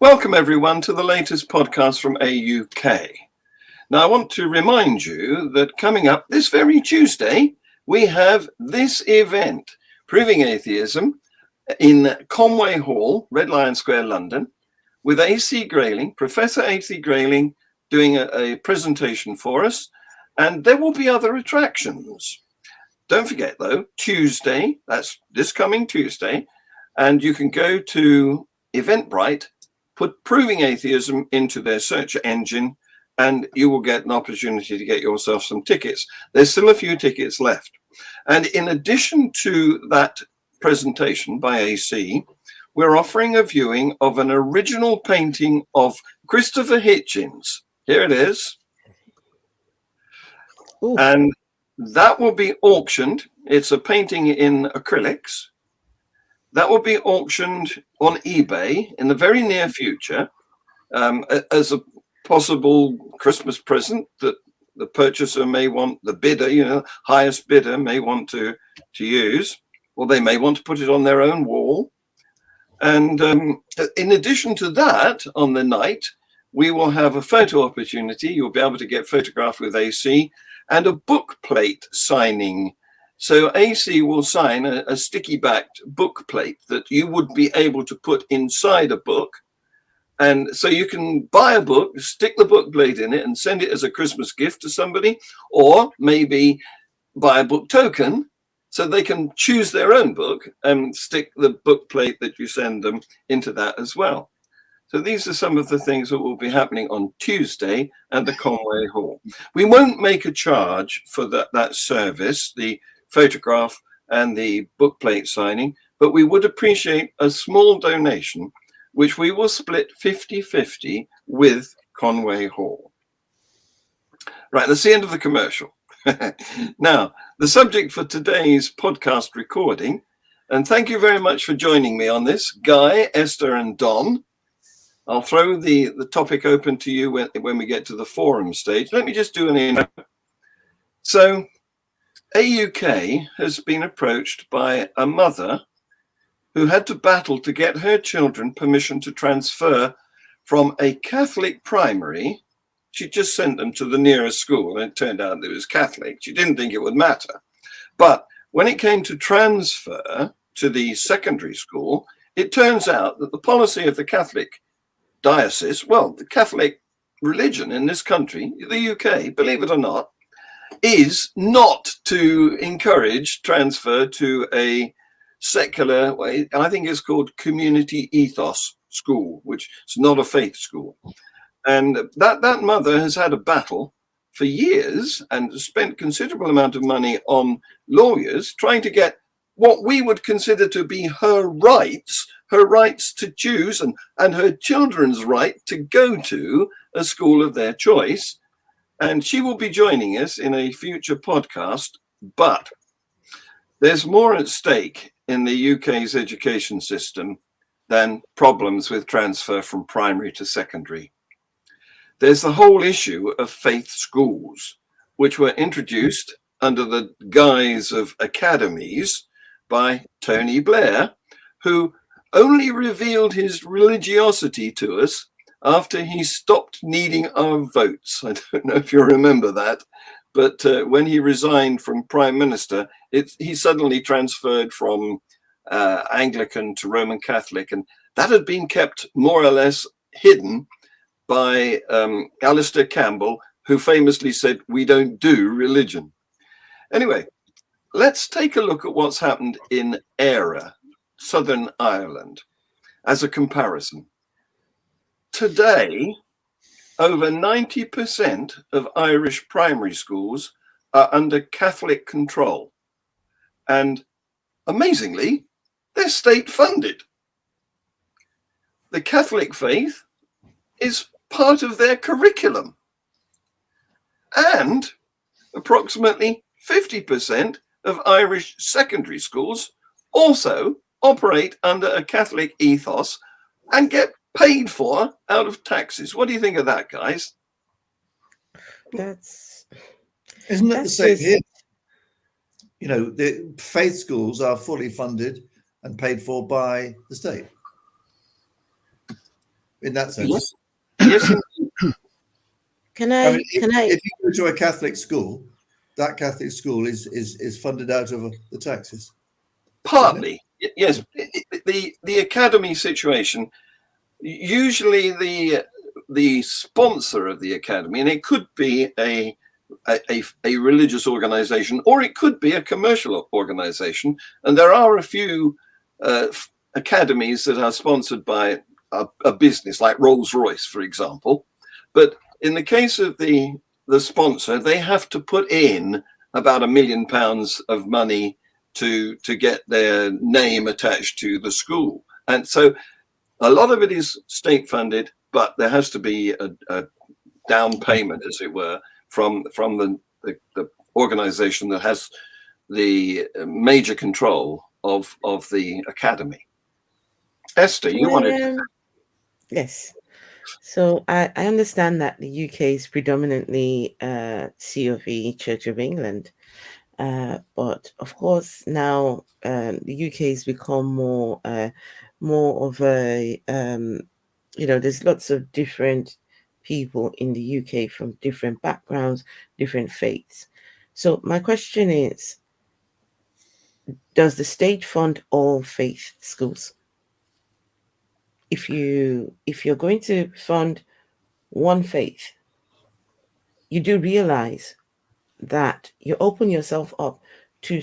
Welcome everyone to the latest podcast from AUK. Now I want to remind you that coming up this very Tuesday, we have this event, Proving Atheism, in Conway Hall, Red Lion Square, London, with AC Grayling, Professor AC Grayling, doing a presentation for us, and there will be other attractions. Don't forget though, Tuesday, that's this coming Tuesday, and you can go to Eventbrite, put Proving Atheism into their search engine, and you will get an opportunity to get yourself some tickets. There's still a few tickets left. And in addition to that presentation by AC, we're offering a viewing of an original painting of Christopher Hitchens. Here it is. Ooh. And that will be auctioned. It's a painting in acrylics. That will be auctioned on eBay in the very near future as a possible Christmas present that the purchaser may want, the bidder, highest bidder may want to use, or they may want to put it on their own wall. And in addition to that, on the night, we will have a photo opportunity. You'll be able to get photographed with AC and a book plate signing. So AC will sign a sticky-backed book plate that you would be able to put inside a book. And so you can buy a book, stick the book plate in it and send it as a Christmas gift to somebody, or maybe buy a book token so they can choose their own book and stick the book plate that you send them into that as well. So these are some of the things that will be happening on Tuesday at the Conway Hall. We won't make a charge for that service, the photograph and the book plate signing, but we would appreciate a small donation, which we will split 50-50 with Conway Hall. Right, that's the end of the commercial. Now, the subject for today's podcast recording, and thank you very much for joining me on this, Guy, Esther, and Don. I'll throw the topic open to you when we get to the forum stage. Let me just do an intro. So, AUK has been approached by a mother who had to battle to get her children permission to transfer from a Catholic primary. She just sent them to the nearest school, and it turned out that it was Catholic. She didn't think it would matter. But when it came to transfer to the secondary school, it turns out that the policy of the Catholic diocese, well, the Catholic religion in this country, the UK, believe it or not, is not to encourage transfer to a secular, I think it's called community ethos school, which is not a faith school. And that mother has had a battle for years and spent considerable amount of money on lawyers trying to get what we would consider to be her rights to choose and her children's right to go to a school of their choice. And she will be joining us in a future podcast, but there's more at stake in the UK's education system than problems with transfer from primary to secondary. There's the whole issue of faith schools, which were introduced under the guise of Academies by Tony Blair, who only revealed his religiosity to us after he stopped needing our votes. I don't know if you remember that, but when he resigned from Prime Minister, he suddenly transferred from Anglican to Roman Catholic, and that had been kept more or less hidden by Alistair Campbell, who famously said, "We don't do religion." Anyway, let's take a look at what's happened in Eire, Southern Ireland, as a comparison. Today, over 90% of Irish primary schools are under Catholic control. And amazingly, they're state funded. The Catholic faith is part of their curriculum. And approximately 50% of Irish secondary schools also operate under a Catholic ethos and get paid for out of taxes. What do you think of that, guys? Isn't it the same here? You know, the faith schools are fully funded and paid for by the state. in that sense. Yes. Can I mean, I? if you go to a Catholic school, that Catholic school is funded out of the taxes. Partly, yes. The academy situation, usually the sponsor of the academy, and it could be a religious organization, or it could be a commercial organization, and there are a few academies that are sponsored by a business like Rolls-Royce, for example. But in the case of the sponsor, they have to put in about £1 million of money to get their name attached to the school. And so a lot of it is state funded, but there has to be a down payment, as it were, from the organization that has the major control of the academy. Esther, you wanted Yes. So I understand that the UK is predominantly C of E, Church of England. But of course, now the UK has become more of a, there's lots of different people in the UK from different backgrounds, different faiths. So my question is, does the state fund all faith schools? If you're going to fund one faith, you do realize that you open yourself up to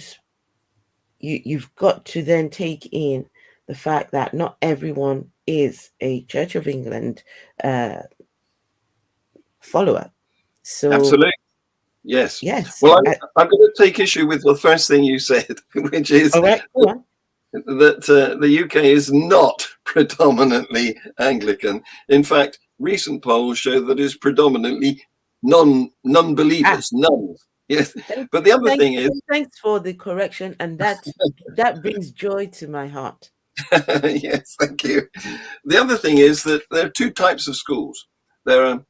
you've got to then take in the fact that not everyone is a Church of England follower. So absolutely. Yes. Well, I'm going to take issue with the first thing you said, which is that the UK is not predominantly Anglican. In fact, recent polls show that it's predominantly non-believers, nuns. Yes, but the other thing is, thanks for the correction, and that brings joy to my heart. Yes, thank you. The other thing is that there are two types of schools. There are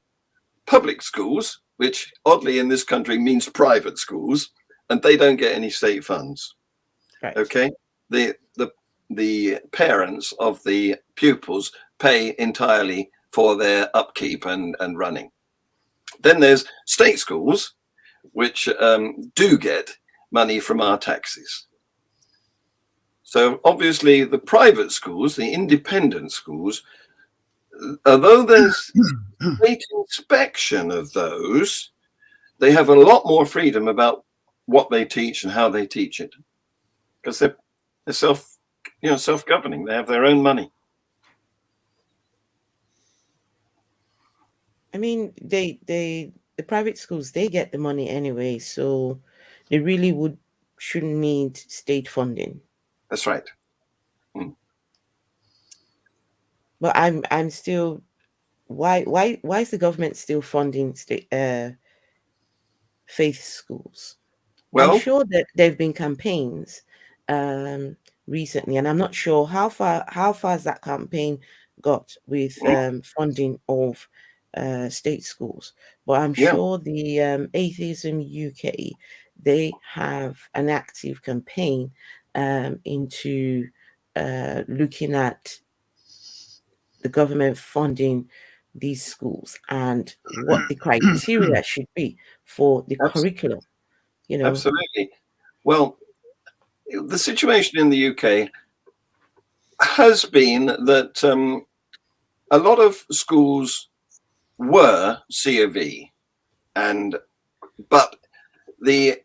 public schools, which oddly in this country means private schools, and they don't get any state funds. Right. Okay, the parents of the pupils pay entirely for their upkeep and running. Then there's state schools, which do get money from our taxes. So obviously the private schools, the independent schools, although there's state inspection of those, they have a lot more freedom about what they teach and how they teach it, because they're self-governing. They have their own money. I mean, the private schools, they get the money anyway, so they really shouldn't need state funding. That's right. But I'm still, why is the government still funding state faith schools? Well, I'm sure that there've been campaigns recently, and I'm not sure how far has that campaign got with funding of state schools. But I'm sure the Atheism UK, they have an active campaign into looking at the government funding these schools and what the criteria should be for the curriculum. Absolutely. Well, the situation in the UK has been that a lot of schools were C of E, but the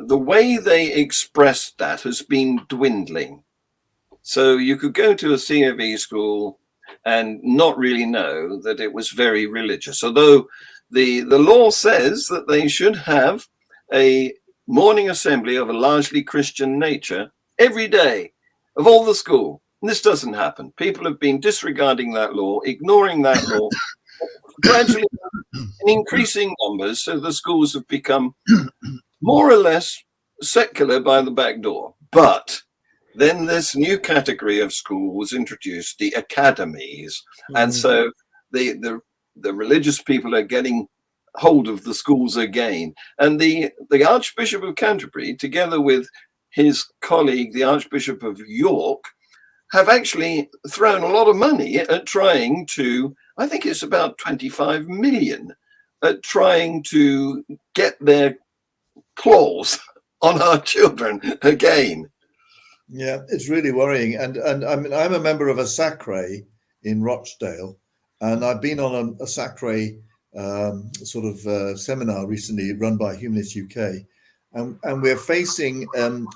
way they expressed that has been dwindling. So you could go to a C of E school and not really know that it was very religious, although the law says that they should have a morning assembly of a largely Christian nature every day of all the school. And this doesn't happen. People have been disregarding that law, ignoring that law, gradually in increasing numbers. So the schools have become more or less secular by the back door. But then this new category of school was introduced, the academies. And so the religious people are getting hold of the schools again. And the Archbishop of Canterbury, together with his colleague, the Archbishop of York, have actually thrown a lot of money at trying to, I think it's about 25 million, at trying to get their claws on our children again. Yeah, it's really worrying. And I mean, I'm a member of a Sacre in Rochdale, and I've been on a Sacre seminar recently run by Humanist UK, and we're facing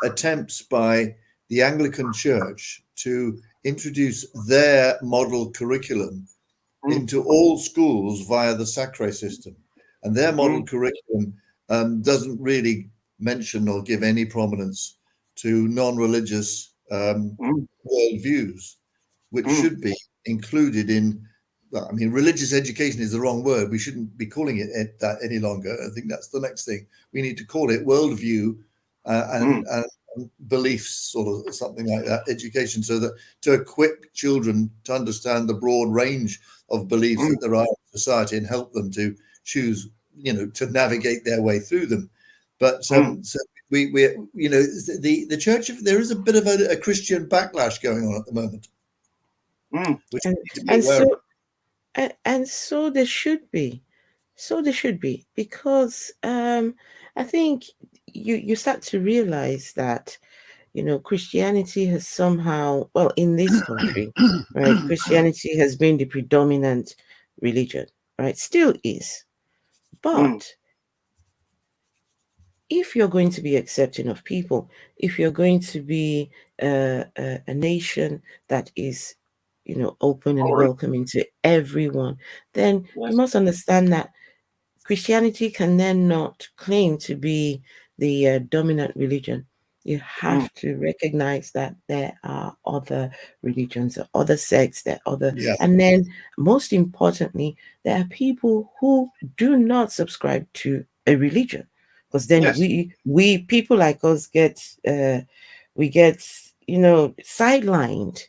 attempts by the Anglican Church to introduce their model curriculum into all schools via the Sacre system, and their model curriculum doesn't really mention or give any prominence to non-religious worldviews, which should be included in. I mean, religious education is the wrong word. We shouldn't be calling it that any longer. I think that's the next thing. We need to call it worldview and beliefs, sort of something like that, education, so that to equip children to understand the broad range of beliefs that there are in society and help them to choose, to navigate their way through them. But so we the church, there is a bit of a Christian backlash going on at the moment. And so there should be. So there should be, because I think you start to realize that, Christianity has somehow, well, in this country, right, Christianity has been the predominant religion, right? Still is. But if you're going to be accepting of people, if you're going to be a nation that is, open and welcoming to everyone, then you must understand that Christianity can then not claim to be the dominant religion. You have to recognize that there are other religions, other sects, and then most importantly, there are people who do not subscribe to a religion, because then we people like us get sidelined.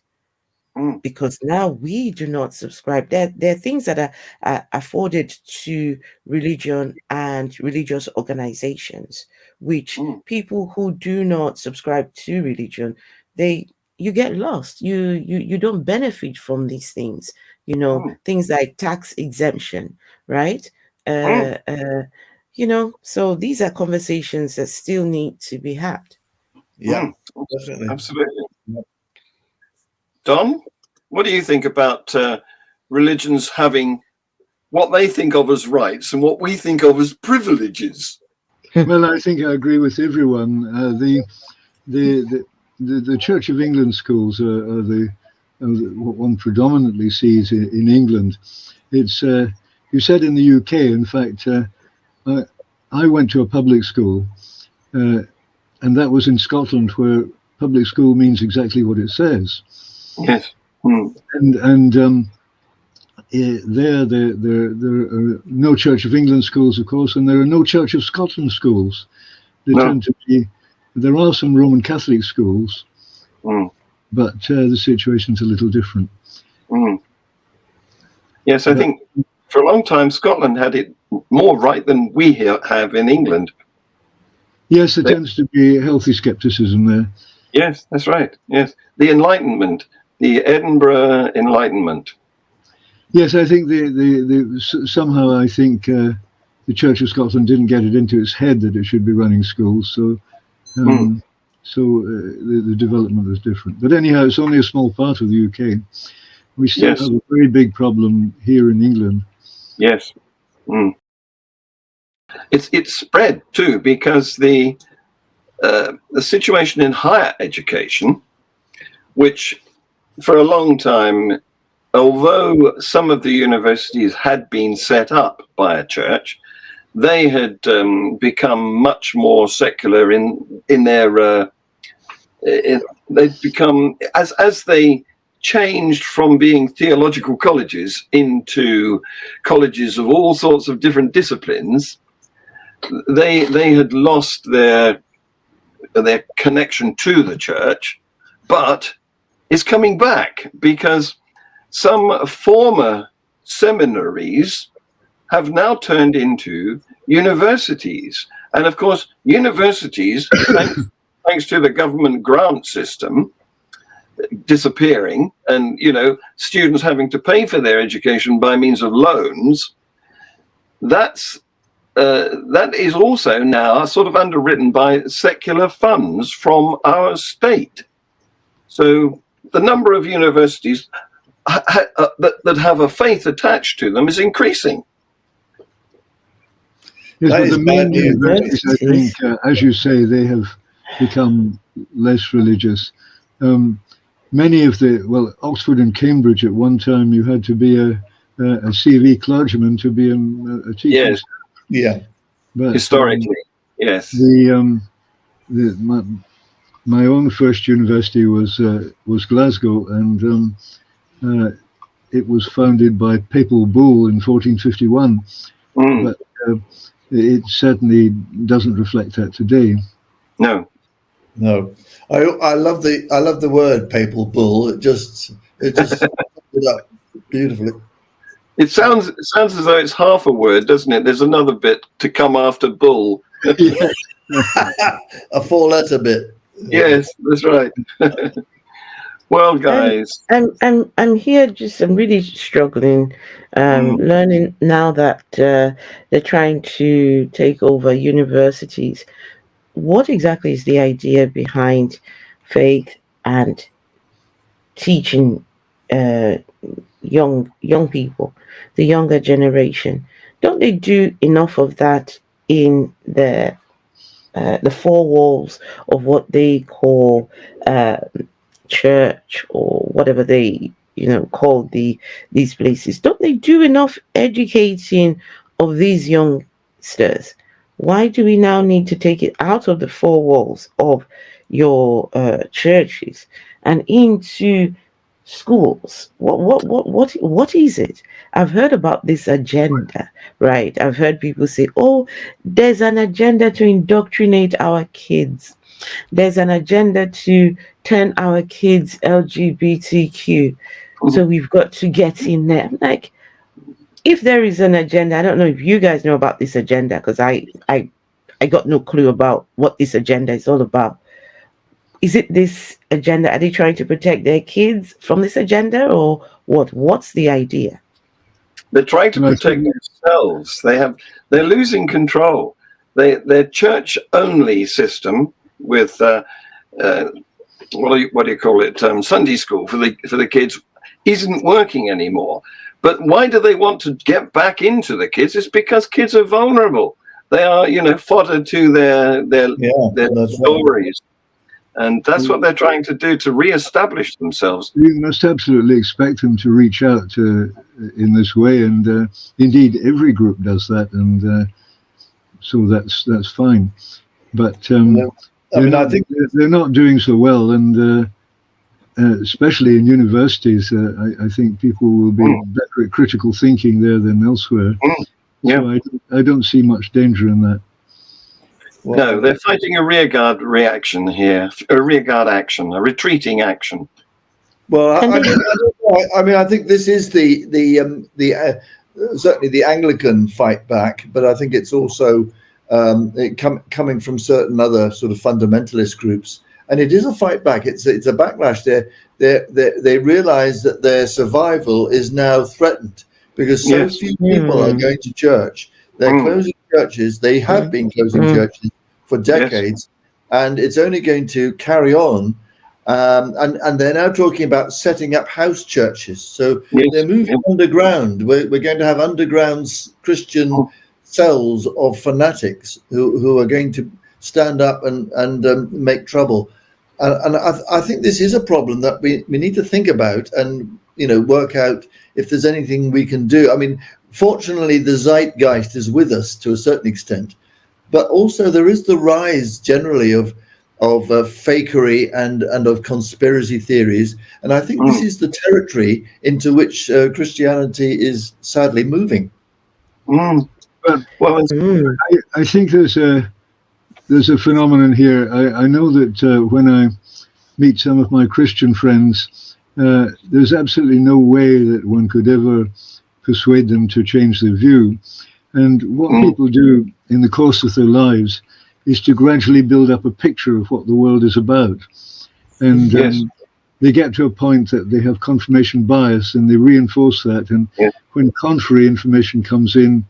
Because now we do not subscribe. There are things that are afforded to religion and religious organizations, which people who do not subscribe to religion, you get lost. You don't benefit from these things. Things like tax exemption, right? So these are conversations that still need to be had. Yeah, definitely. Absolutely. Don, what do you think about religions having what they think of as rights and what we think of as privileges? Well, I think I agree with everyone. The Church of England schools are what one predominantly sees in England. It's you said in the UK. In fact, I went to a public school, and that was in Scotland, where public school means exactly what it says. Yes. And there are no Church of England schools, of course, and there are no Church of Scotland schools. There are some Roman Catholic schools, but the situation's a little different. Yes, I think for a long time Scotland had it more right than we here have in England. Yes, there tends to be healthy skepticism there. Yes, that's right. Yes, the Enlightenment. The Edinburgh Enlightenment. Yes, I think somehow I think the Church of Scotland didn't get it into its head that it should be running schools, so the development was different. But anyhow, it's only a small part of the UK. We still have a very big problem here in England. Yes, it's spread too, because the situation in higher education, which for a long time, although some of the universities had been set up by a church, they had become much more secular in their. They'd become as they changed from being theological colleges into colleges of all sorts of different disciplines. They had lost their connection to the church, but is coming back because some former seminaries have now turned into universities. And of course, universities, thanks to the government grant system, disappearing, and students having to pay for their education by means of loans, that is also now sort of underwritten by secular funds from our state. So the number of universities that have a faith attached to them is increasing. Yes, but the main universities, I think, as you say, they have become less religious. Many of Oxford and Cambridge at one time, you had to be a CV clergyman to be a teacher. Yes, yeah. But, historically, yes. My own first university was Glasgow, and it was founded by Papal Bull in 1451. But it certainly doesn't reflect that today. No. I love the word Papal Bull. It just it up beautifully. It sounds as though it's half a word, doesn't it? There's another bit to come after bull. A 4-letter bit. Yes, that's right. Well, guys, I'm here. I'm really struggling, learning now that they're trying to take over universities. What exactly is the idea behind faith and teaching young people, the younger generation? Don't they do enough of that in the 4 walls of what they call church, or whatever they call these places? Don't they do enough educating of these youngsters? Why do we now need to take it out of the 4 walls of your churches and into schools? What is it? I've heard about this agenda, right? I've heard people say, oh, there's an agenda to indoctrinate our kids. There's an agenda to turn our kids LGBTQ. So we've got to get in there. I'm like, if there is an agenda, I don't know if you guys know about this agenda, because I got no clue about what this agenda is all about. Is it this agenda? Are they trying to protect their kids from this agenda, or what? What's the idea? They're trying to protect themselves. They're losing control. Their church-only system with what do you call it? Sunday school for the kids isn't working anymore. But why do they want to get back into the kids? It's because kids are vulnerable. They are, fodder to their stories. And that's what they're trying to do, to re-establish themselves. You must absolutely expect them to reach out in this way. And indeed, every group does that. And so that's fine. But I think they're not doing so well. And especially in universities, I think people will be better at critical thinking there than elsewhere. Yeah. So I don't see much danger in that. Well, no, they're fighting a rearguard reaction here, a rearguard action, a retreating action. Well, I think this is the certainly the Anglican fight back, but I think it's also coming from certain other sort of fundamentalist groups. And it is a fight back. It's a backlash. They realise that their survival is now threatened because so few people are going to church. They're closing churches. They have been closing churches for decades, and it's only going to carry on. And they're now talking about setting up house churches. So they're moving underground. We're going to have underground Christian cells of fanatics who are going to stand up and make trouble. And I think this is a problem that we need to think about and work out if there's anything we can do. I mean, fortunately, the zeitgeist is with us to a certain extent, but also there is the rise generally of fakery and of conspiracy theories, and I think this is the territory into which Christianity is sadly moving. Well, I think there's a phenomenon here. I know that when I meet some of my Christian friends, there's absolutely no way that one could ever persuade them to change their view. And what people do in the course of their lives is to gradually build up a picture of what the world is about. And they get to a point that they have confirmation bias and they reinforce that. And Yeah. when contrary information comes in,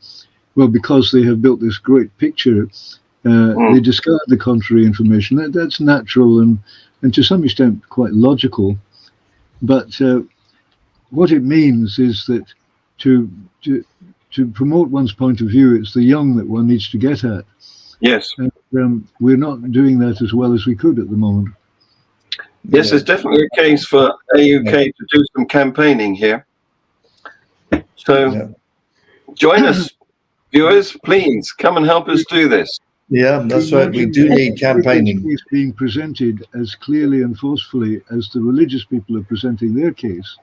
well, because they have built this great picture, they discard the contrary information. That's natural and to some extent quite logical. But what it means is that to promote one's point of view, it's the young that one needs to get at. Yes. And we're not doing that as well as we could at the moment. Yes, there's definitely a case for AUK to do some campaigning here. So join us, viewers. Please come and help us do this. Yeah, that's right. We do need campaigning. It's being presented as clearly and forcefully as the religious people are presenting their case.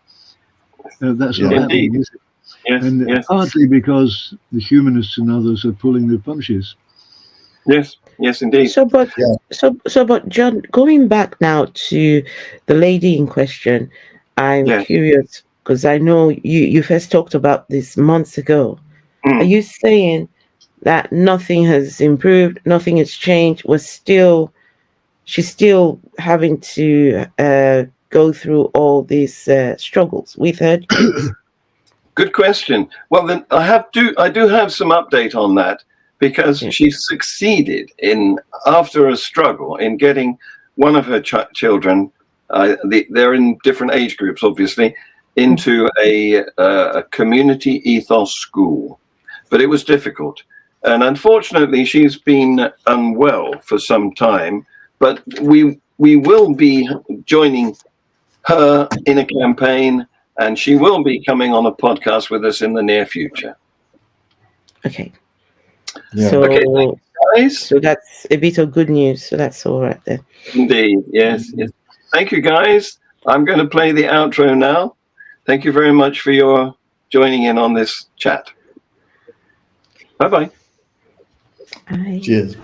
That's not happening, is it? Yes, and yes. partly because the humanists and others are pulling their punches. Yes, yes, indeed. So, but John, going back now to the lady in question, I'm curious because I know you first talked about this months ago. Are you saying that nothing has improved, nothing has changed? She's still having to go through all these struggles with her? Good question. Well, then I do have some update on that, because she succeeded after a struggle in getting one of her children, they're in different age groups, obviously, into a community ethos school. But it was difficult. And unfortunately, she's been unwell for some time. But we will be joining her in a campaign, and she will be coming on a podcast with us in the near future. Okay. Yeah. So, okay, guys. So that's a bit of good news. So that's all right then. Indeed. Yes. Yes. Thank you, guys. I'm going to play the outro now. Thank you very much for your joining in on this chat. Bye-bye. Bye. Cheers.